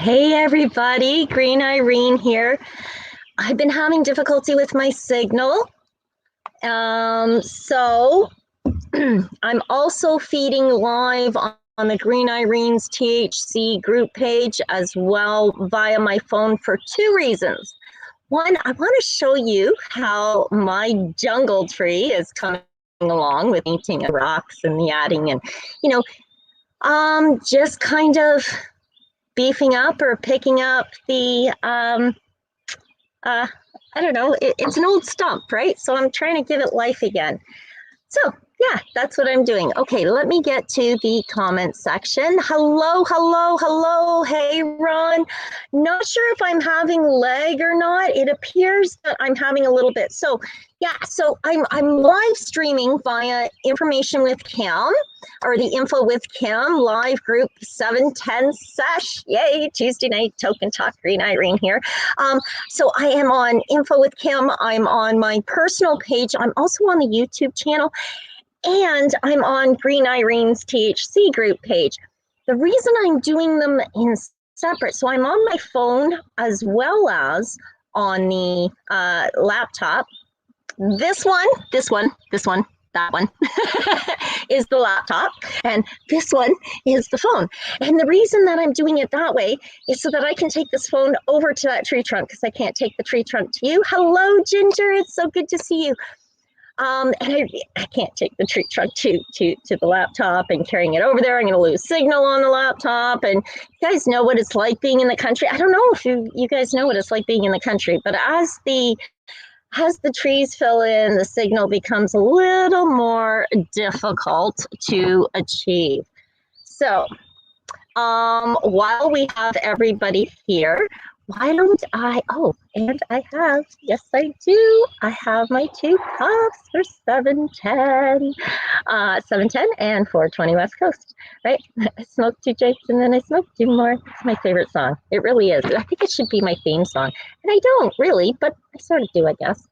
Hey everybody, GreenIrene here. I've been having difficulty with my signal. So I'm also feeding live on the GreenIrene's THC group page as well via my phone for two reasons. One, I want to show you how my jungle tree is coming along with painting the rocks and the adding and, just kind of beefing up or picking up the, I don't know, it's an old stump, right? So I'm trying to give it life again. So yeah, that's what I'm doing. Okay, let me get to the comment section. Hello. Hey, Ron. Not sure if I'm having lag or not. It appears that I'm having a little bit. So yeah, so I'm live streaming via Information with Kim, or the Info with Kim live group 710 sesh. Yay, Tuesday night Toke and Talk, GreenIrene here. So I am on Info with Kim. I'm on my personal page. I'm also on the YouTube channel. And I'm on GreenIrene's THC group page. The reason I'm doing them in separate, so I'm on my phone as well as on the laptop. This one, that one is the laptop, and this one is the phone. And the reason that I'm doing it that way is so that I can take this phone over to that tree trunk, because I can't take the tree trunk to you. Hello, Ginger, it's so good to see you. And I can't take the tree trunk to the laptop and carrying it over there. I'm going to lose signal on the laptop. And you guys know what it's like being in the country. I don't know if you guys know what it's like being in the country, but as the trees fill in, the signal becomes a little more difficult to achieve. So while we have everybody here, why don't and I have, yes I do, I have my two puffs for 710 and 420 West Coast, right? I smoked two joints and then I smoked two more. It's my favorite song. It really is. I think it should be my theme song. And I don't really, but I sort of do, I guess.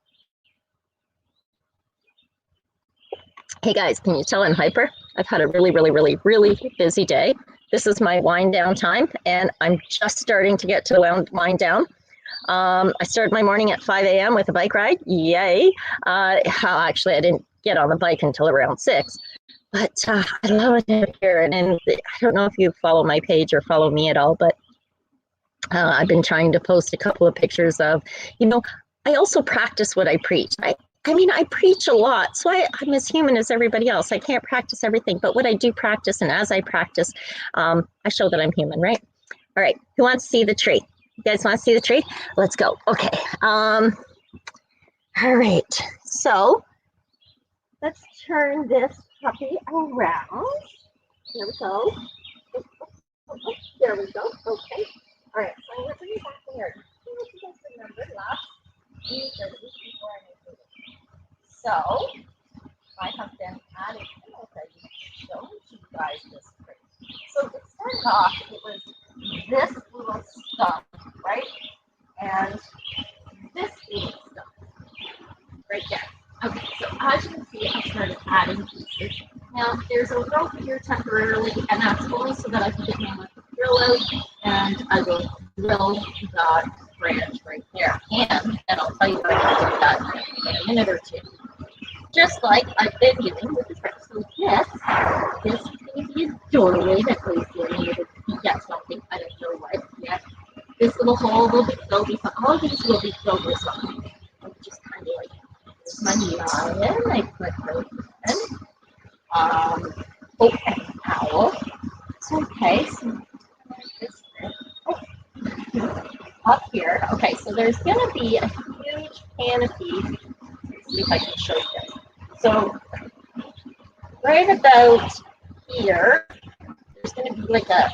Hey guys, can you tell I'm hyper? I've had a really busy day. This is my wind down time, and I'm just starting to get to the wind down. I started my morning at 5 a.m. with a bike ride. Yay. Actually, I didn't get on the bike until around 6. But I love it here. And I don't know if you follow my page or follow me at all, but I've been trying to post a couple of pictures of, I also practice what I preach. I preach a lot, so I'm as human as everybody else. I can't practice everything, but what I do practice, and as I practice, I show that I'm human, right? All right, who wants to see the tree? You guys want to see the tree? Let's go. Okay. All right, so let's turn this puppy around. There we go. There we go. Okay. All right, so I'm going to bring it back here. You guys remember last week or the week before I made it. So I have been adding, I don't know if I showed you guys this tree. So it started off, it was this little stump, right? And this little stump right there. Okay, so as you can see, I started adding pieces. Now there's a rope here temporarily, and that's only so that I can get my drill out, and I will drill that branch right there. And I'll tell you what I can do that in a minute or two. Just like I've been doing with the tree. So this is going to be a doorway that goes in to get something. I don't know what yet. This little hole will be filled with something. All of these will be filled with something. I'm just kind of like, here's my lion. I put her in. And owl. So, okay, so up here. Okay, so there's going to be a huge canopy. Let's see if I can show you this. So, right about here, there's going to be like a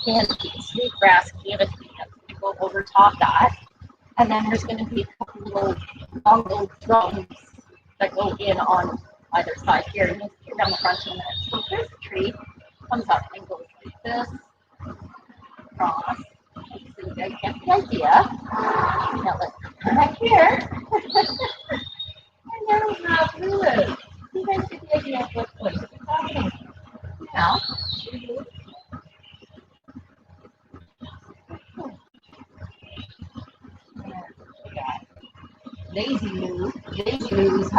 canopy, a sweetgrass canopy that's going to go over top that. And then there's going to be a couple long little drums that go in on either side here. And you'll see it down the front in a minute. So this tree comes up and goes like this, across. So you guys get the idea. Now let's come back here. And now we have Lulu. You guys get the idea of what is happening. Now,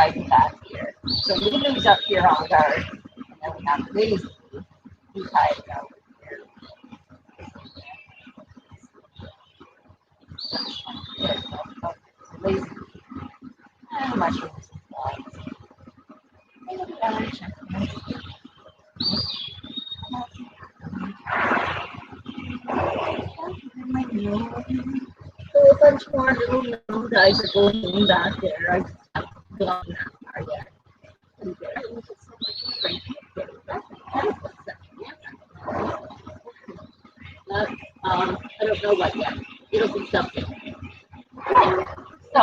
hiding back here. So Lulu's up here on guard, and then we have Lazy, who's hiding out here. Lazy. And mushrooms. So a bunch more little guys are going in back there. I just haven't gone that far yet. I don't know what yet. It'll be something. Okay. So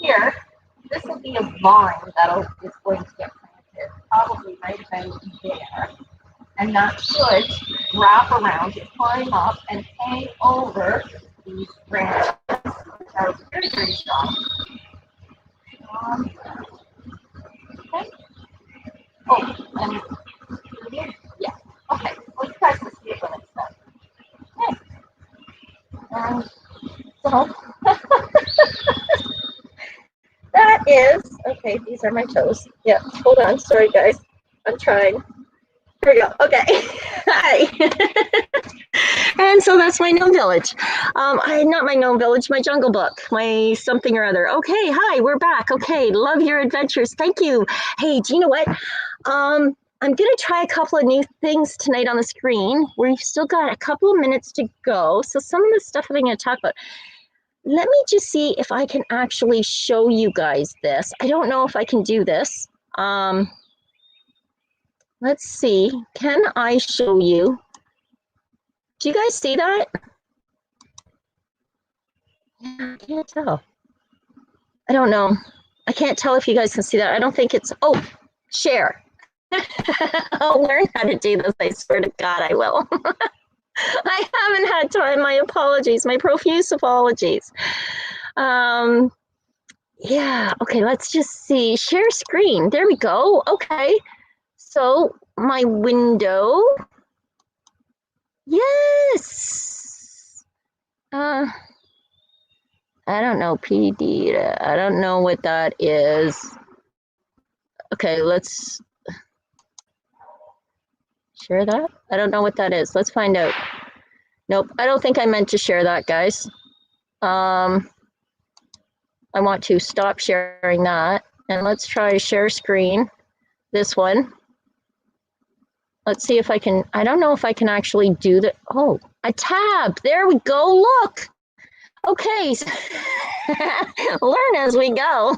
here, this will be a vine is going to get planted, probably right about there. And that should wrap around and climb up and hang over these branches, which are very, very strong. Okay. Oh, and yeah. Okay. Well, you guys will see it when it's done. Okay. So that is okay. These are my toes. Yeah. Hold on. Sorry, guys. I'm trying. Here we go. Okay. Hi. And so that's my gnome village. Not my gnome village, my jungle book, my something or other. Okay. Hi, we're back. Okay. Love your adventures. Thank you. Hey, do you know what? I'm going to try a couple of new things tonight on the screen. We've still got a couple of minutes to go. So some of the stuff that I'm going to talk about, let me just see if I can actually show you guys this. I don't know if I can do this. Let's see. Can I show you? Do you guys see that? Yeah, I can't tell. I don't know. I can't tell if you guys can see that. I don't think it's, oh, share. I'll learn how to do this. I swear to God, I will. I haven't had time. My apologies. My profuse apologies. Yeah. Okay. Let's just see. Share screen. There we go. Okay. So my window. Yes. I don't know. PD. I don't know what that is. Okay. Let's share that. I don't know what that is. Let's find out. Nope. I don't think I meant to share that, guys. I want to stop sharing that. And let's try share screen. This one. Let's see if I can, I don't know if I can actually do the, oh, a tab. There we go. Look. Okay. Learn as we go.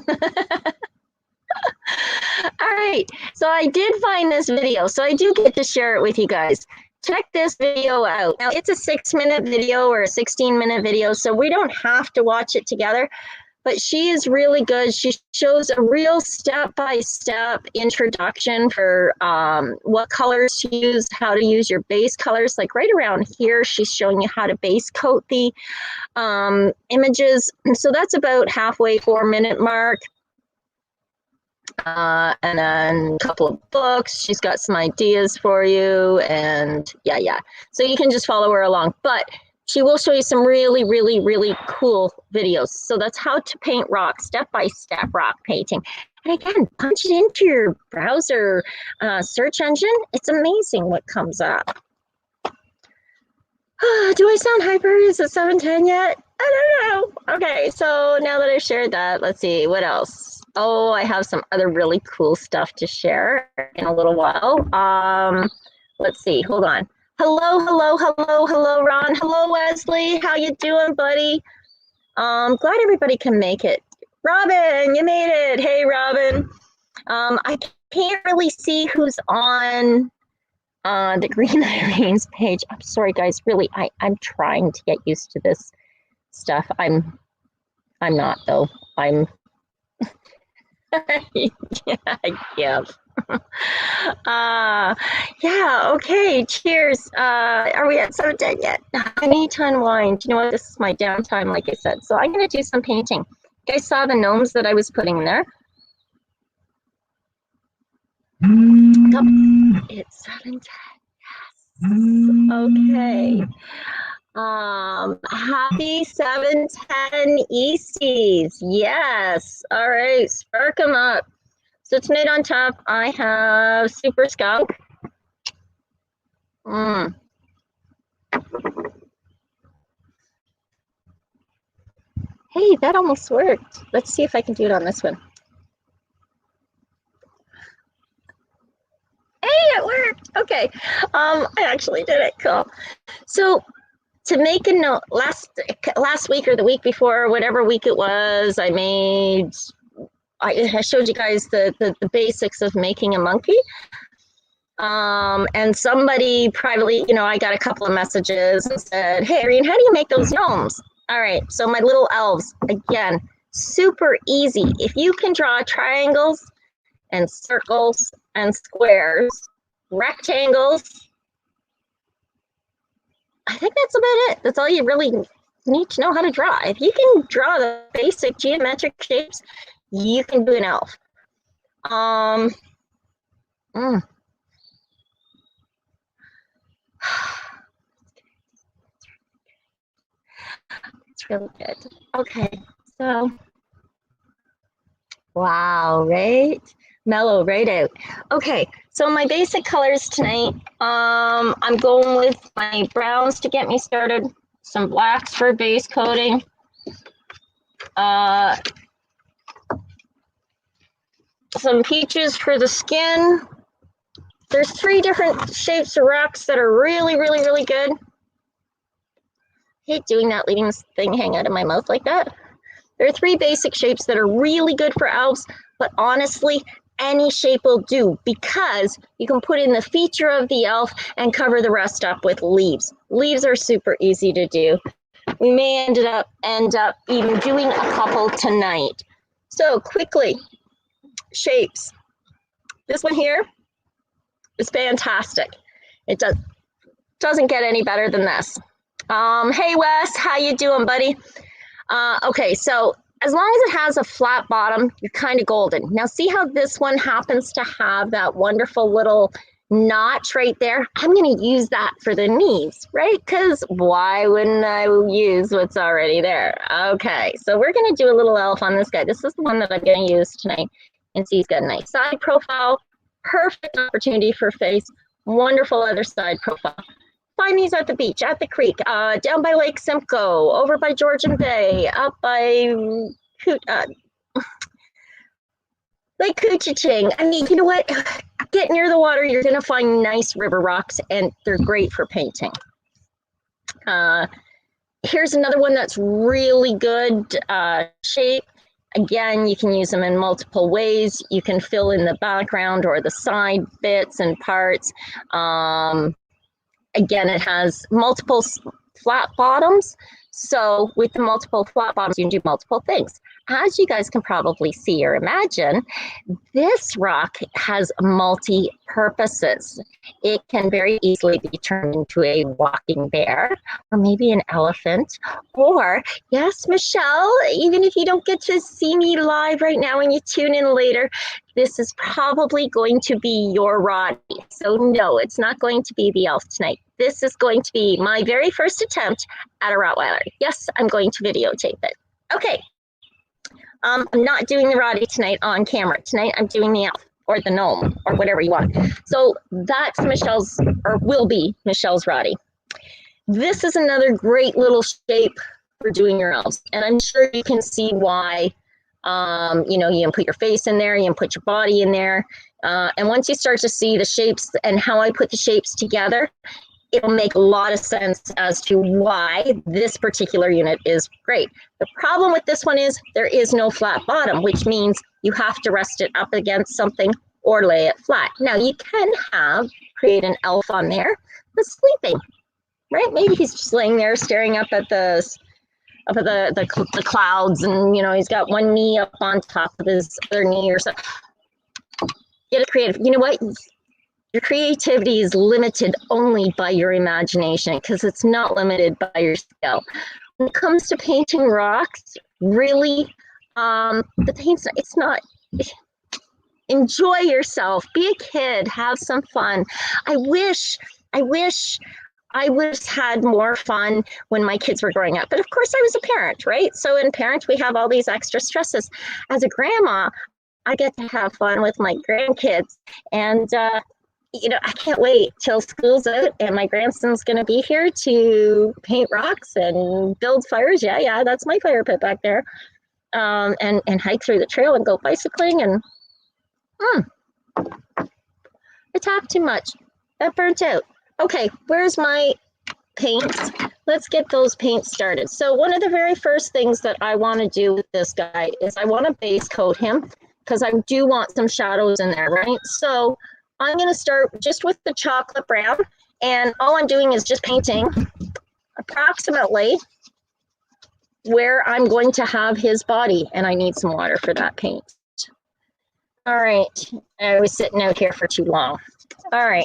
All right. So I did find this video. So I do get to share it with you guys. Check this video out. Now it's a 6-minute video or a 16-minute video. So we don't have to watch it together. But she is really good. She shows a real step-by-step introduction for what colors to use, how to use your base colors. Like right around here, she's showing you how to base coat the images. So that's about halfway 4-minute mark. And then a couple of books. She's got some ideas for you. And yeah. So you can just follow her along. But she will show you some really, really, really cool videos. So that's how to paint rock, step-by-step rock painting. And again, punch it into your browser search engine. It's amazing what comes up. Do I sound hyper? Is it 7:10 yet? I don't know. Okay, so now that I've shared that, let's see, what else? Oh, I have some other really cool stuff to share in a little while. Let's see, hold on. Hello, Ron. Hello, Wesley. How you doing, buddy? Glad everybody can make it. Robin, you made it. Hey, Robin. I can't really see who's on the GreenIrene's page. I'm sorry, guys. Really, I'm trying to get used to this stuff. I'm not though. I'm. Yeah, I give. Yeah, okay, cheers. Are we at 7:10 yet? I need to unwind. You know what? This is my downtime, like I said. So I'm going to do some painting. You guys saw the gnomes that I was putting in there? Oh, it's 7:10. Yes. Okay. Happy 710 Easties. Yes. All right, spark them up. So tonight on top, I have Super Skunk. Hey, that almost worked. Let's see if I can do it on this one. Hey, it worked. Okay. I actually did it. Cool. So to make a note, last week or the week before, whatever week it was, I showed you guys the basics of making a monkey. And somebody privately, I got a couple of messages and said, hey, Irene, how do you make those gnomes? All right, so my little elves, again, super easy. If you can draw triangles and circles and squares, rectangles, I think that's about it. That's all you really need to know how to draw. If you can draw the basic geometric shapes, you can do an elf. It's really good. Okay, so wow, right? Mellow right out. Okay, so my basic colors tonight, I'm going with my browns to get me started, some blacks for base coating, some peaches for the skin. There's 3 different shapes of rocks that are really, really, really good. I hate doing that, leaving this thing hang out of my mouth like that. There are 3 basic shapes that are really good for elves, but honestly, any shape will do because you can put in the feature of the elf and cover the rest up with leaves. Leaves are super easy to do. We may end up even doing a couple tonight. So quickly, shapes. This one here is fantastic. It doesn't get any better than this. Hey Wes, how you doing, buddy? Okay, so as long as it has a flat bottom, you're kind of golden. Now see how this one happens to have that wonderful little notch right there? I'm going to use that for the knees, right? Because why wouldn't I use what's already there? Okay, so we're going to do a little elf on this guy. This is the one that I'm going to use tonight. And see, he's got a nice side profile, perfect opportunity for face, wonderful other side profile. Find these at the beach, at the creek, down by Lake Simcoe, over by Georgian Bay, up by Lake Couchiching. I mean, you know what? Get near the water, you're going to find nice river rocks, and they're great for painting. Here's another one that's really good shape. Again, you can use them in multiple ways. You can fill in the background or the side bits and parts. Again, it has multiple flat bottoms. So with the multiple flat bottoms, you can do multiple things. As you guys can probably see or imagine, this rock has multi-purposes. It can very easily be turned into a walking bear or maybe an elephant. Or, yes, Michelle, even if you don't get to see me live right now and you tune in later, this is probably going to be your Roddy. So no, it's not going to be the elf tonight. This is going to be my very first attempt at a Rottweiler. Yes, I'm going to videotape it. Okay. I'm not doing the Roddy tonight on camera. Tonight I'm doing the elf or the gnome or whatever you want. So that's Michelle's, or will be Michelle's Roddy. This is another great little shape for doing your elves. And I'm sure you can see why. You know, you can put your face in there, you can put your body in there. And once you start to see the shapes and how I put the shapes together, it'll make a lot of sense as to why this particular unit is great. The problem with this one is there is no flat bottom, which means you have to rest it up against something or lay it flat. Now you can create an elf on there that's sleeping, right? Maybe he's just laying there staring up at the clouds, and you know he's got one knee up on top of his other knee or something. Get it creative. You know what? Your creativity is limited only by your imagination because it's not limited by your skill. When it comes to painting rocks, really, the paint's, it's not, enjoy yourself, be a kid, have some fun. I wish I would have had more fun when my kids were growing up. But of course, I was a parent, right? So in parent, we have all these extra stresses. As a grandma, I get to have fun with my grandkids. And, I can't wait till school's out and my grandson's going to be here to paint rocks and build fires. Yeah, that's my fire pit back there. And hike through the trail and go bicycling. And I talked too much. That burnt out. Okay, where's my paints? Let's get those paints started. So one of the very first things that I want to do with this guy is I want to base coat him because I do want some shadows in there, right? So I'm going to start just with the chocolate brown, and all I'm doing is just painting approximately where I'm going to have his body, and I need some water for that paint. All right, I was sitting out here for too long. All right,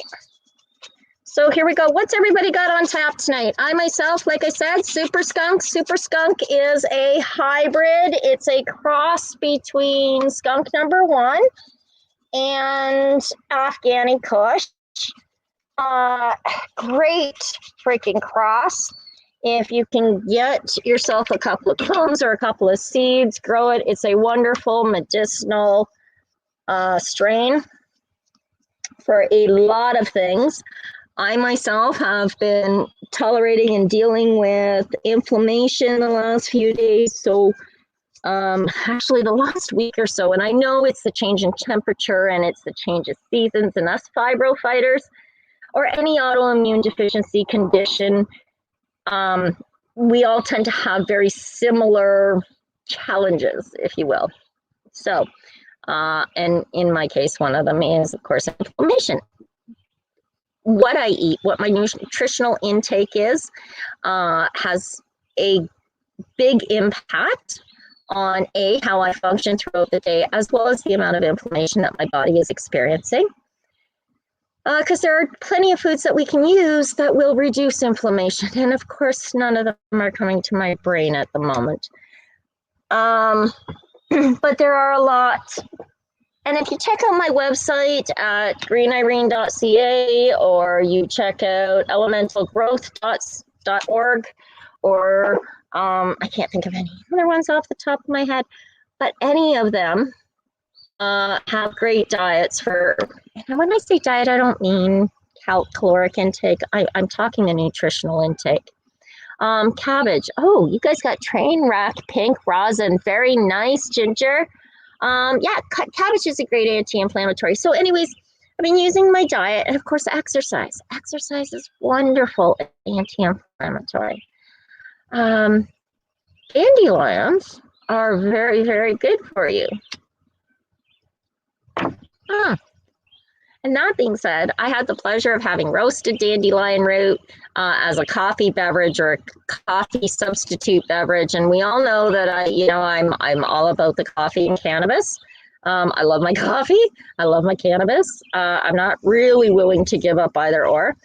so here we go. What's everybody got on tap tonight? I myself, like I said, Super Skunk. Super Skunk is a hybrid. It's a cross between Skunk number 1 and Afghani Kush. Great freaking cross. If you can get yourself a couple of clones or a couple of seeds, grow it. It's a wonderful medicinal strain for a lot of things. I myself have been tolerating and dealing with inflammation the last few days. So actually the last week or so, and I know it's the change in temperature and it's the change of seasons, and us fibro fighters or any autoimmune deficiency condition, we all tend to have very similar challenges, if you will. So, and in my case, one of them is, of course, inflammation. What I eat, what my nutritional intake is, has a big impact on how I function throughout the day, as well as the amount of inflammation that my body is experiencing. Because there are plenty of foods that we can use that will reduce inflammation. And of course, none of them are coming to my brain at the moment. But there are a lot. And if you check out my website at greenirene.ca, or you check out elementalgrowth.org, or I can't think of any other ones off the top of my head, but any of them have great diets for, and when I say diet, I don't mean caloric intake. I'm talking a nutritional intake. Cabbage. Oh, you guys got train wreck, pink rosin. Very nice, Ginger. Yeah, cabbage is a great anti-inflammatory. So anyways, I've been using my diet, and of course, exercise. Exercise is wonderful anti-inflammatory. Dandelions are very, very good for you. And that being said, I had the pleasure of having roasted dandelion root as a coffee beverage or a coffee substitute beverage. And we all know that I'm all about the coffee and cannabis. I love my coffee. I love my cannabis. I'm not really willing to give up either or.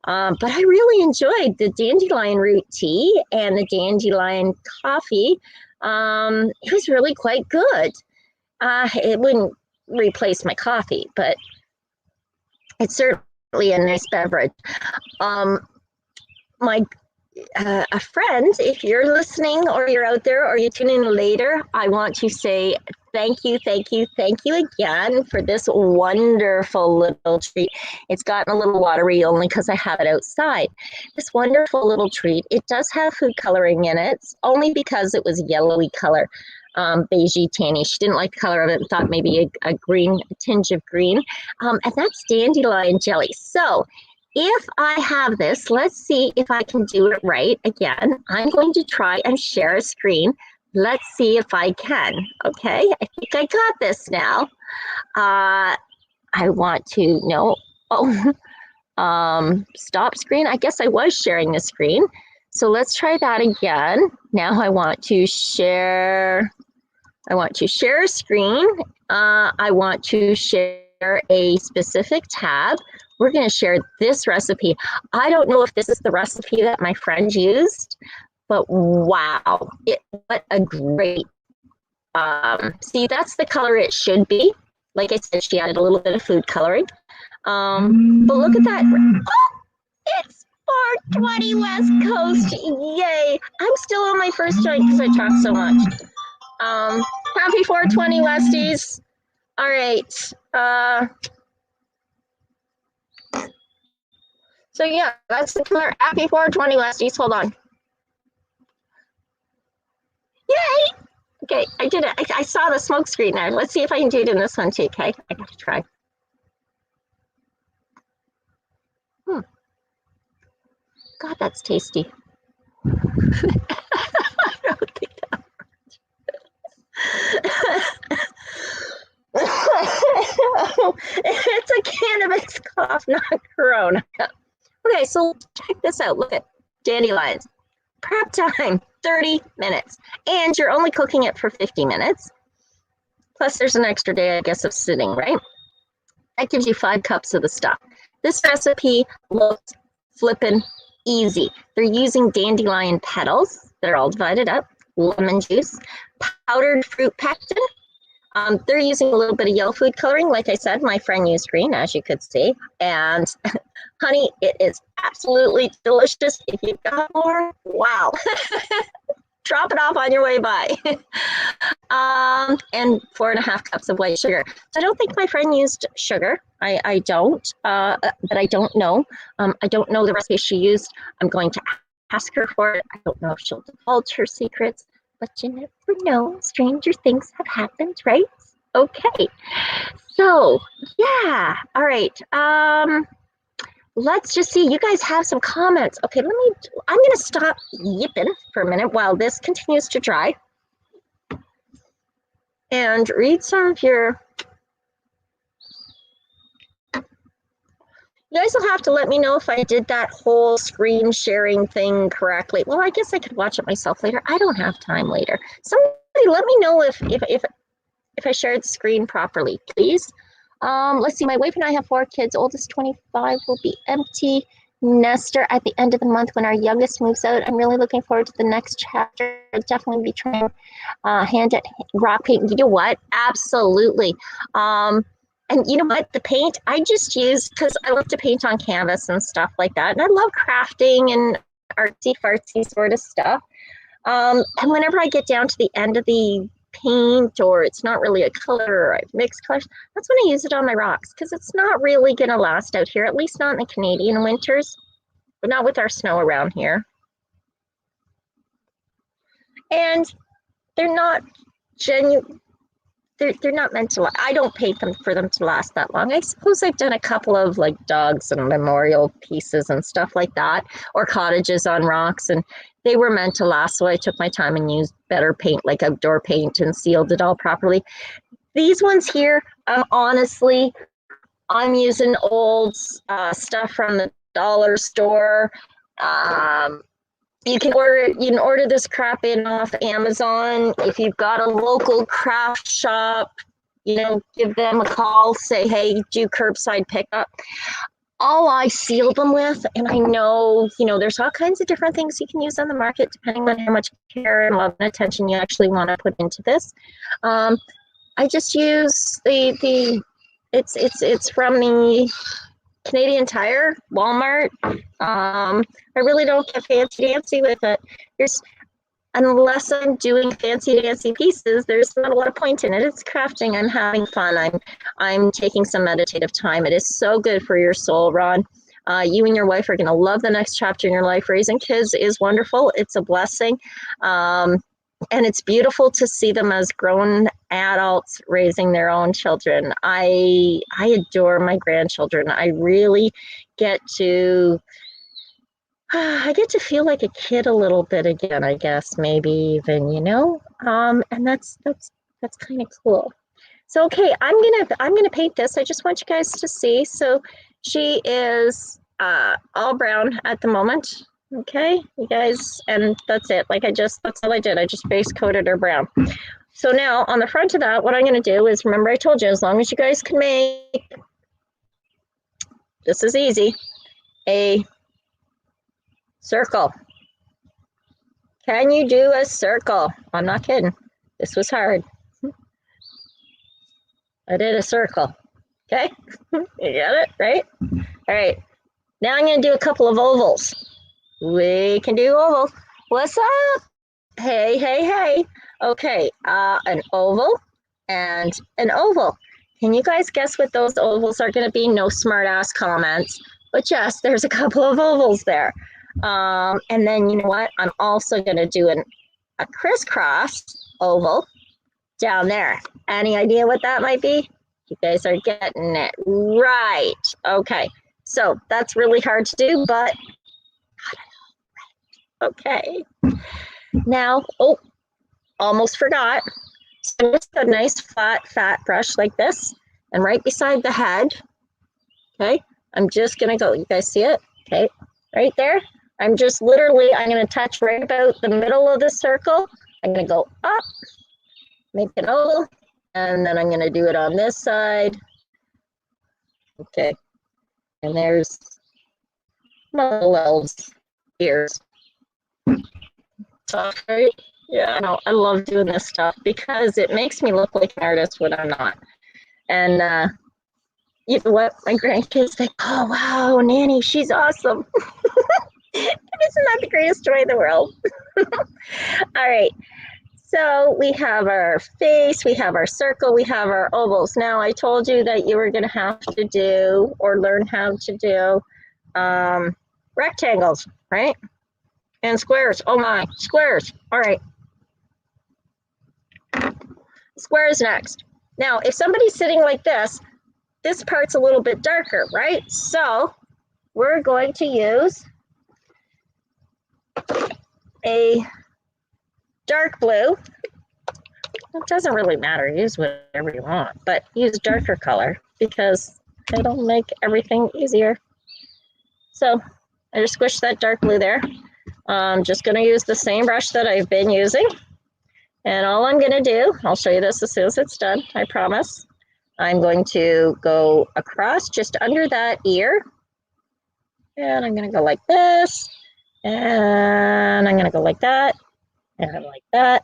But I really enjoyed the dandelion root tea and the dandelion coffee. It was really quite good. It wouldn't replace my coffee, but it's certainly a nice beverage. A friend, if you're listening or you're out there or you tune in later, I want to say thank you again for this wonderful little treat. It's gotten a little watery only because I have it outside. This wonderful little treat. It does have food coloring in it, only because it was yellowy color. Beigey tanny. She didn't like the color of it and thought maybe a green, a tinge of green. And that's dandelion jelly. So if I have this, let's see if I can do it right. Again, I'm going to try and share a screen. Let's see if I can. Okay, I think I got this now. I want to know. Stop screen. I guess I was sharing the screen. So let's try that again. Now I want to share. I want to share a screen. I want to share a specific tab. We're going to share this recipe. I don't know if this is the recipe that my friend used, but wow, what a great, see, that's the color it should be. Like I said, she added a little bit of food coloring. But look at that. Oh, it's 420 West Coast. Yay. I'm still on my first joint because I talk so much. Happy 420 Westies. All right. So yeah, that's the killer. Happy 420 Westies. Hold on. Yay. Okay, I did it. I saw the smoke screen there. Let's see if I can do it in this one too, okay? I gotta try. God, that's tasty. I don't think that it's a cannabis cough, not corona. Okay, so check this out. Look at dandelions. Prep time, 30 minutes. And you're only cooking it for 50 minutes. Plus there's an extra day, I guess, of sitting, right? That gives you 5 cups of the stuff. This recipe looks flippin' easy. They're using dandelion petals. They're all divided up. Lemon juice, powdered fruit pectin. They're using a little bit of yellow food coloring. Like I said, my friend used green, as you could see. And honey, it is absolutely delicious. If you've got more, wow. Drop it off on your way by. And 4.5 cups of white sugar. So I don't think my friend used sugar. I don't, but I don't know. I don't know the recipe she used. I'm going to ask her for it. I don't know if she'll divulge her secrets, but you never know. Stranger things have happened, right? Okay. So yeah. All right. Let's just see. You guys have some comments. Okay, I'm going to stop yipping for a minute while this continues to dry and read some of your. You guys will have to let me know if I did that whole screen sharing thing correctly. Well, I guess I could watch it myself later. I don't have time later. Somebody let me know if I shared the screen properly, please. Let's see, my wife and I have 4 kids. Oldest 25 will be empty nester at the end of the month when our youngest moves out. I'm really looking forward to the next chapter. I'll definitely be trying hand at rock paint. You know what? Absolutely. And you know what? The paint I just use because I love to paint on canvas and stuff like that. And I love crafting and artsy fartsy sort of stuff. And whenever I get down to the end of the paint or it's not really a color or I've mixed colors, that's when I use it on my rocks because it's not really going to last out here, at least not in the Canadian winters, but not with our snow around here. And they're not genuine. They're not meant to. I don't paint them for them to last that long. I suppose I've done a couple of like dogs and memorial pieces and stuff like that, or cottages on rocks, and they were meant to last. So I took my time and used better paint, like outdoor paint, and sealed it all properly. These ones here, honestly, I'm using old stuff from the dollar store. You can order this crap in off Amazon. If you've got a local craft shop, give them a call, say, hey, do curbside pickup. All I seal them with, and I know, there's all kinds of different things you can use on the market depending on how much care and love and attention you actually want to put into this. I just use it's from the Canadian Tire, Walmart. I really don't get fancy dancy with it. Unless I'm doing fancy dancy pieces, there's not a lot of point in it. It's crafting. I'm having fun. I'm taking some meditative time. It is so good for your soul, Ron. You and your wife are going to love the next chapter in your life. Raising kids is wonderful. It's a blessing. And it's beautiful to see them as grown adults raising their own children. I adore my grandchildren. I really get to feel like a kid a little bit again, I guess, maybe even, and that's kind of cool. So, okay, I'm gonna paint this. I just want you guys to see. So she is all brown at the moment. Okay, you guys, and that's it. That's all I did. I just base coated her brown. So now on the front of that, what I'm going to do is, remember I told you, as long as you guys can make, this is easy, a circle. Can you do a circle? I'm not kidding. This was hard. I did a circle. Okay, you got it, right? All right. Now I'm going to do a couple of ovals. We can do oval. What's up? Hey, hey, hey. Okay, an oval and an oval. Can you guys guess what those ovals are going to be? No smart ass comments, but yes, there's a couple of ovals there. And then you know what? I'm also going to do a crisscross oval down there. Any idea what that might be? You guys are getting it right. Okay, so that's really hard to do, but okay. Now, oh, almost forgot. So just a nice flat fat brush like this, and right beside the head, okay, I'm just gonna go, you guys see it? Okay, right there. I'm just literally, I'm gonna touch right about the middle of the circle. I'm gonna go up, make an oval, and then I'm gonna do it on this side. Okay, and there's my little elves' ears. So, right? Yeah, no, I love doing this stuff because it makes me look like an artist when I'm not. And you know what? My grandkids think, oh, wow, Nanny, she's awesome. Isn't that the greatest joy in the world? All right. So we have our face, we have our circle, we have our ovals. Now, I told you that you were going to have to do or learn how to do rectangles, right? And squares. Oh, my, squares. All right. Squares next. Now, if somebody's sitting like this part's a little bit darker, right? So we're going to use a dark blue. It doesn't really matter. Use whatever you want, but use darker color because it'll make everything easier. So I just squished that dark blue there. I'm just going to use the same brush that I've been using. And all I'm going to do, I'll show you this as soon as it's done, I promise. I'm going to go across just under that ear. And I'm going to go like this. And I'm going to go like that. And like that.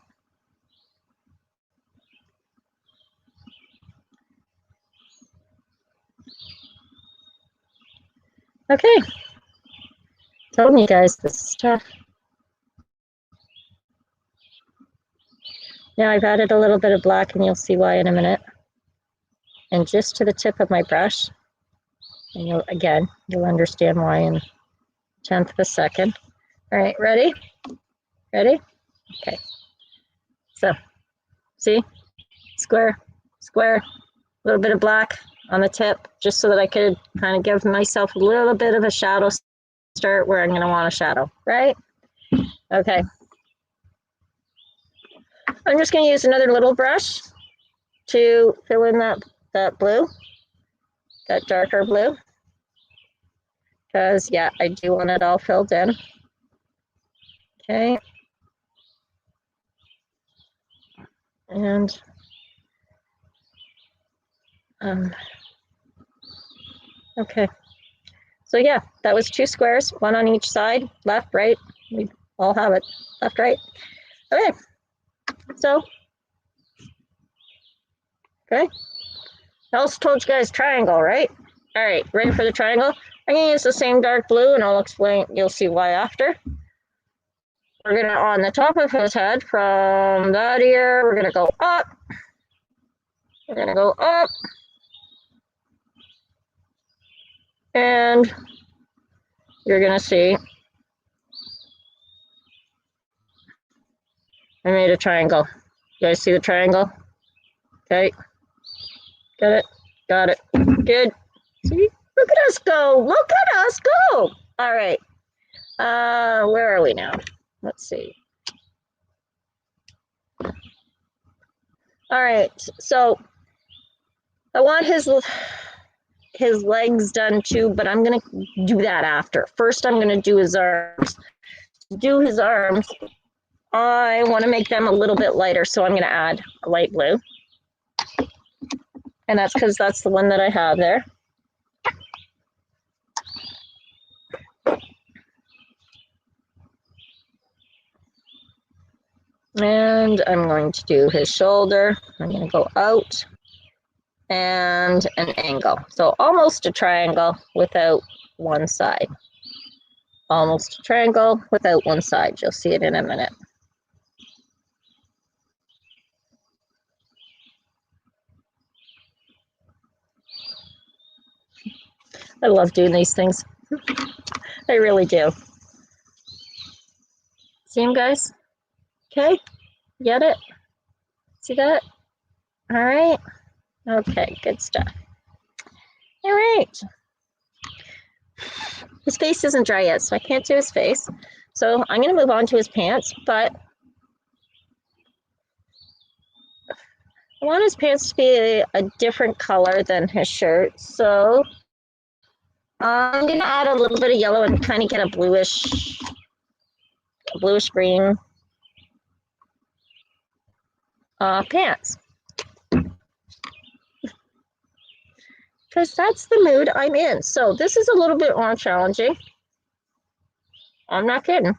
Okay. Told you guys this is tough. Now I've added a little bit of black and you'll see why in a minute. And just to the tip of my brush. And you'll understand why in a tenth of a second. All right, ready? Ready? Okay. So, see? Square, square, a little bit of black on the tip, just so that I could kind of give myself a little bit of a shadow start where I'm going to want a shadow, right? Okay. I'm just going to use another little brush to fill in that blue, that darker blue. Because, yeah, I do want it all filled in. Okay. And okay. So yeah, that was 2 squares, one on each side, left, right. We all have it, left, right. Okay. So, okay. I also told you guys triangle, right? All right, ready for the triangle? I'm gonna use the same dark blue and I'll explain, you'll see why after. We're gonna, on the top of his head from that ear, we're gonna go up. We're gonna go up. And you're gonna see I made a triangle. You guys see the triangle? Okay. Got it? Got it. Good. See? Look at us go. Look at us go. All right. Where are we now? Let's see. All right. So I want his legs done too, but I'm going to do that after. First, I'm going to do his arms. To do his arms, I want to make them a little bit lighter, so I'm going to add a light blue. And that's because that's the one that I have there. And I'm going to do his shoulder. I'm going to go out and an angle. So almost a triangle without one side. Almost a triangle without one side. You'll see it in a minute. I love doing these things. I really do. See them, guys? Okay, get it? See that? All right. Okay, good stuff. All right. His face isn't dry yet, so I can't do his face. So I'm going to move on to his pants, but I want his pants to be a different color than his shirt. So I'm going to add a little bit of yellow and kind of get a bluish green pants. Because that's the mood I'm in. So this is a little bit more challenging. I'm not kidding.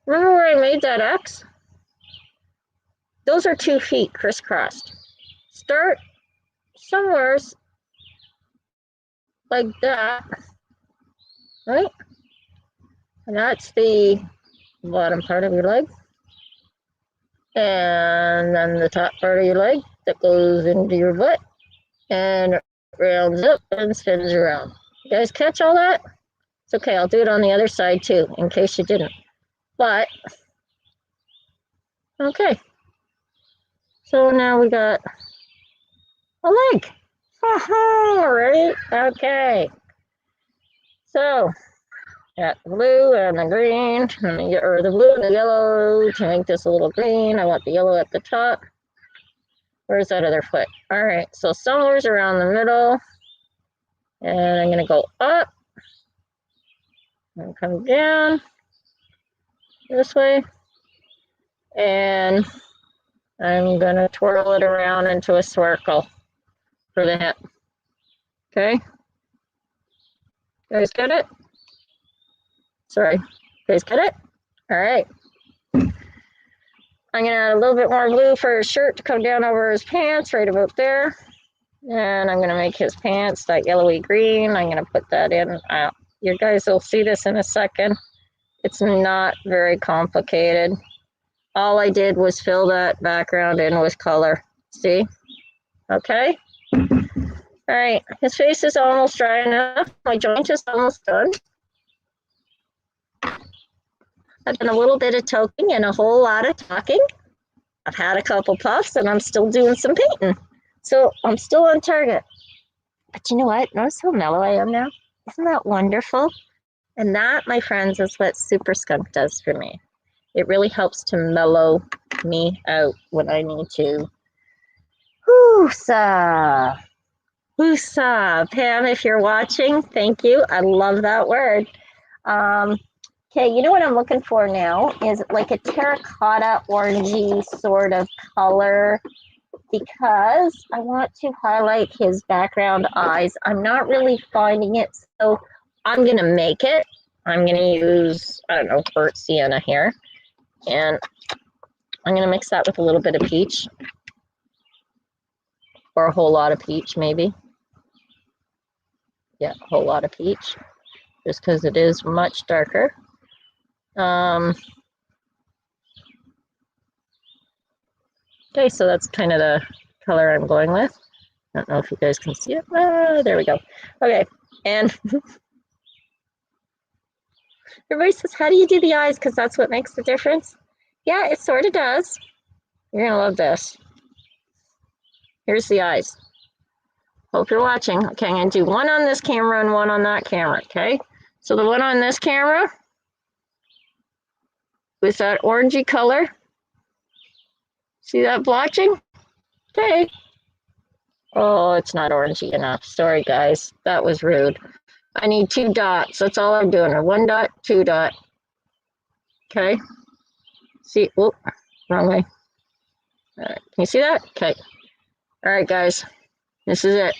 Remember where I made that X? Those are 2 feet crisscrossed. Start somewhere like that, right? And that's the bottom part of your leg. And then the top part of your leg that goes into your butt and it rounds up and spins around. You guys catch all that? It's okay, I'll do it on the other side too, in case you didn't. But, okay. So now we got a leg. Right? Okay. So, got the blue and the green, or the blue and the yellow to make this a little green. I want the yellow at the top. Where's that other foot? All right, so somewhere's around the middle. And I'm going to go up and come down this way. And I'm going to twirl it around into a circle for the hip. Okay? You guys get it? Sorry. You guys get it? All right. I'm going to add a little bit more blue for his shirt to come down over his pants, right about there. And I'm going to make his pants that yellowy green. I'm going to put that in. You guys will see this in a second. It's not very complicated. All I did was fill that background in with color. See? Okay? All right. His face is almost dry enough. My joint is almost done. I've done a little bit of toking and a whole lot of talking. I've had a couple puffs and I'm still doing some painting. So I'm still on target. But you know what? Notice how mellow I am now? Isn't that wonderful? And that, my friends, is what Super Skunk does for me. It really helps to mellow me out when I need to. Woosa. Woosa. Pam, if you're watching, thank you. I love that word. Okay, you know what I'm looking for now is like a terracotta orangey sort of color because I want to highlight his background eyes. I'm not really finding it, so I'm going to make it. I'm going to use, I don't know, burnt sienna here. And I'm going to mix that with a little bit of peach. Or a whole lot of peach, maybe. Yeah, a whole lot of peach. Just because it is much darker. Okay, so that's kind of the color I'm going with. I don't know if you guys can see it. There we go. Okay, and everybody says, how do you do the eyes? Because that's what makes the difference. Yeah, it sort of does. You're going to love this. Here's the eyes. Hope you're watching. Okay, I'm going to do one on this camera and one on that camera, okay? So the one on this camera with that orangey color. See that blotching? Okay. Oh, it's not orangey enough. Sorry, guys. That was rude. I need 2 dots. That's all I'm doing. A 1 dot, 2 dot. Okay. See, whoop, wrong way. All right, can you see that? Okay. All right, guys. This is it.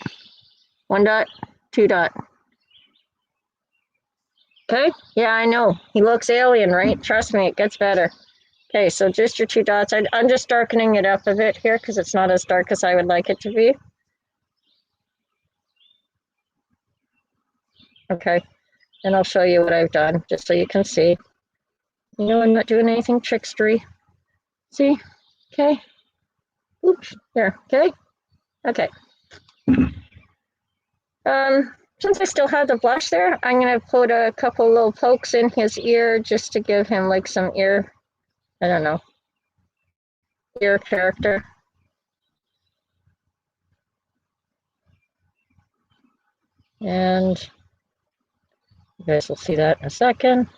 1 dot, 2 dot. Okay. Yeah, I know. He looks alien, right? Trust me, it gets better. Okay, so just your 2 dots. I'm just darkening it up a bit here because it's not as dark as I would like it to be. Okay, and I'll show you what I've done, just so you can see. You know, I'm not doing anything trickstery. See? Okay. Oops, there, okay? Okay. Since I still have the blush there, I'm gonna put a couple little pokes in his ear just to give him like some ear, I don't know, ear character. And you guys will see that in a second.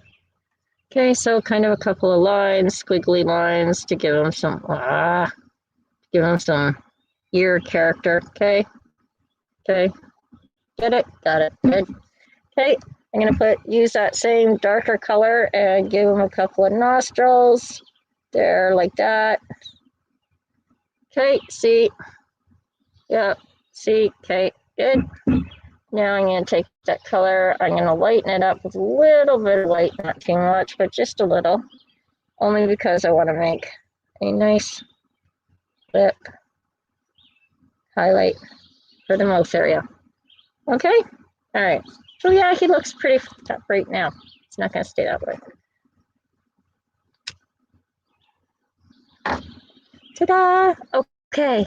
Okay, so kind of a couple of lines, squiggly lines to give him some, ear character. Okay, okay, get it, got it, good. Okay, I'm gonna use that same darker color and give him a couple of nostrils. There, like that. Okay, see, yeah, see, okay, good. Now I'm gonna take that color, I'm gonna lighten it up with a little bit of white, not too much, but just a little. Only because I want to make a nice lip highlight for the mouth area. Okay? All right. So yeah, he looks pretty tough right now. It's not going to stay that way. Ta-da! Okay.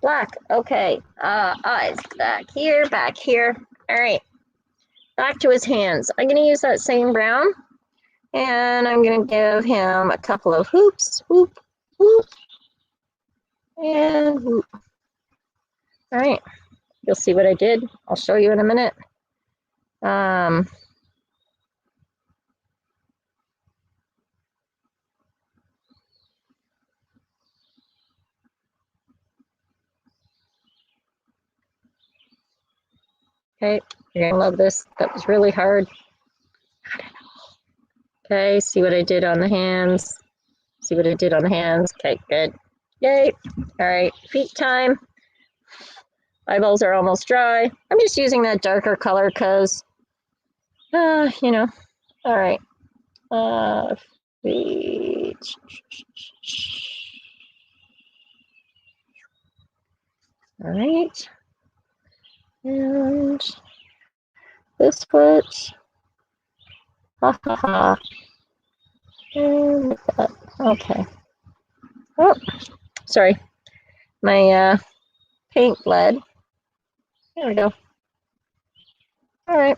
Black. Okay. Eyes. Back here, back here. All right. Back to his hands. I'm going to use that same brown. And I'm going to give him a couple of hoops. Whoop, whoop. And whoop. All right. You'll see what I did. I'll show you in a minute. Okay, you're gonna love this. That was really hard. Okay, see what I did on the hands. See what I did on the hands. Okay, good. Yay. All right, feet time. Eyeballs are almost dry. I'm just using that darker color because, you know. All right. Feet. All right. And this foot. Ha ha ha. And that. Okay. Oh, sorry. My paint bled. There we go. All right.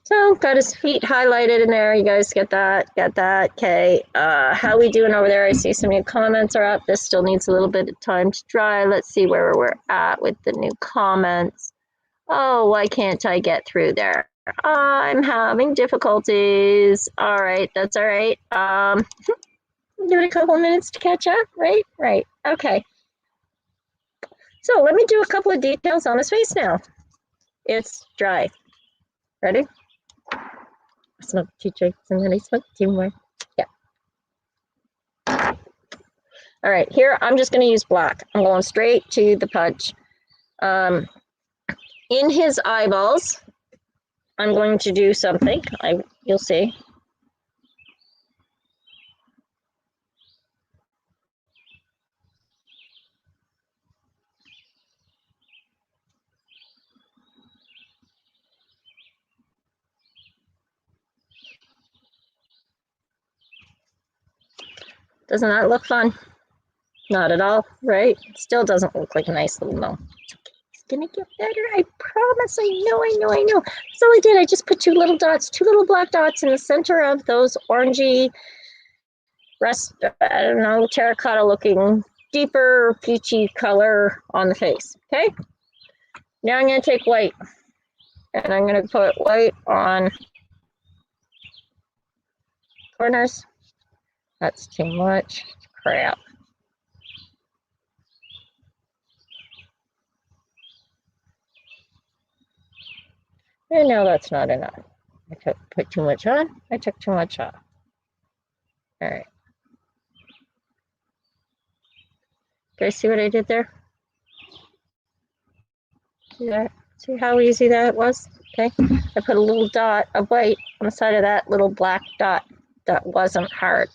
So got his feet highlighted in there. You guys get that? Get that? Okay. How we doing over there? I see some new comments are up. This still needs a little bit of time to dry. Let's see where we're at with the new comments. Oh, why can't I get through there? I'm having difficulties. All right, that's all right. Give it a couple of minutes to catch up, right? Right. Okay. So let me do a couple of details on his face now. It's dry. Ready? Smoke teacher, somebody smoke two more. Yeah. All right, here I'm just going to use black. I'm going straight to the punch. In his eyeballs, I'm going to do something. You'll see. Doesn't that look fun? Not at all, right? Still doesn't look like a nice little gnome. It's gonna get better, I promise. I know. So I did, I just put two little black dots in the center of those orangey, I don't know, terracotta looking, deeper peachy color on the face, okay? Now I'm gonna take white and I'm gonna put white on corners. That's too much crap. And now that's not enough. I put too much on, I took too much off. All right. Guys, see what I did there? See that? See how easy that was? Okay. I put a little dot of white on the side of that little black dot. That wasn't hard.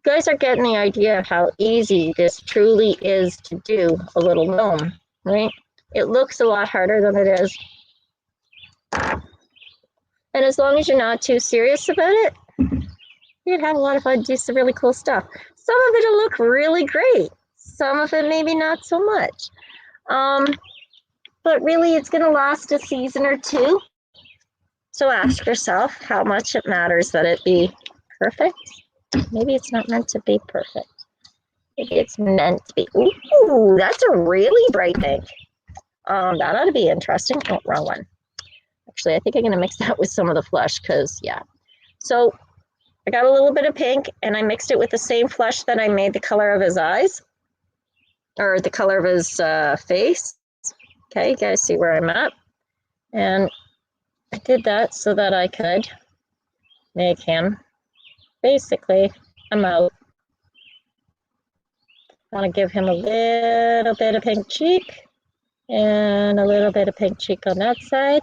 You guys are getting the idea of how easy this truly is to do a little gnome, right? It looks a lot harder than it is. And as long as you're not too serious about it, you'd have a lot of fun, do some really cool stuff. Some of it'll look really great. Some of it maybe not so much. But really it's gonna last a season or two. So ask yourself how much it matters that it be perfect. Maybe it's not meant to be perfect. Maybe it's meant to be, ooh, that's a really bright pink. That ought to be interesting. Oh, wrong one. Actually, I think I'm gonna mix that with some of the flush because yeah. So I got a little bit of pink and I mixed it with the same flush that I made the color of his eyes or the color of his face. Okay, you guys see where I'm at? And I did that so that I could make him basically a mouth. I want to give him a little bit of pink cheek and a little bit of pink cheek on that side.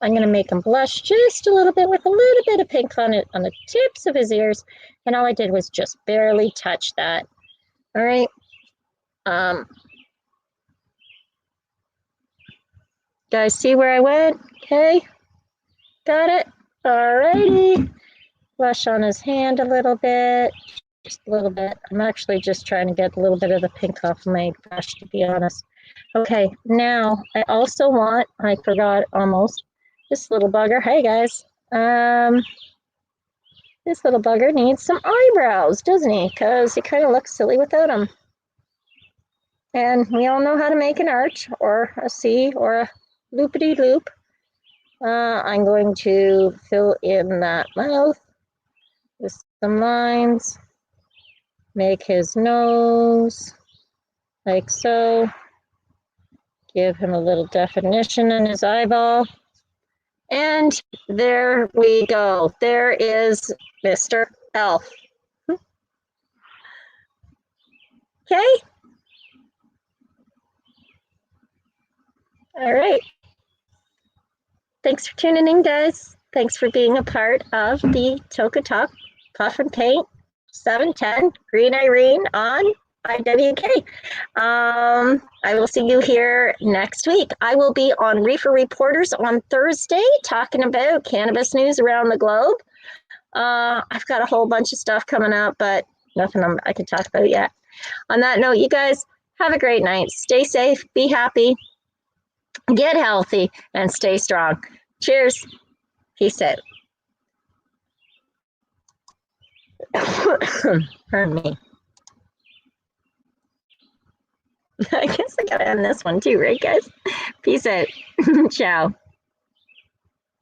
I'm going to make him blush just a little bit with a little bit of pink on it on the tips of his ears. And all I did was just barely touch that. All right. Guys, see where I went? Okay. Got it. All righty. Blush on his hand a little bit. Just a little bit. I'm actually just trying to get a little bit of the pink off my brush, to be honest. Okay, now I also want, I forgot almost, this little bugger. Hey guys. This little bugger needs some eyebrows, doesn't he? Because he kind of looks silly without them. And we all know how to make an arch or a C or a loopity-loop. I'm going to fill in that mouth with some lines. Make his nose like so. Give him a little definition in his eyeball. And there we go. There is Mr. Elf. Okay. All right. Thanks for tuning in, guys. Thanks for being a part of the Toke Talk Puff and Paint 710 GreenIrene on IWK. I will see you here next week. I will be on Reefer Reporters on Thursday talking about cannabis news around the globe. I've got a whole bunch of stuff coming up, but nothing I can talk about yet. On that note, you guys have a great night. Stay safe, be happy, get healthy, and stay strong. Cheers. Peace out. Pardon me. I guess I gotta end this one too, right, guys? Peace out. Ciao.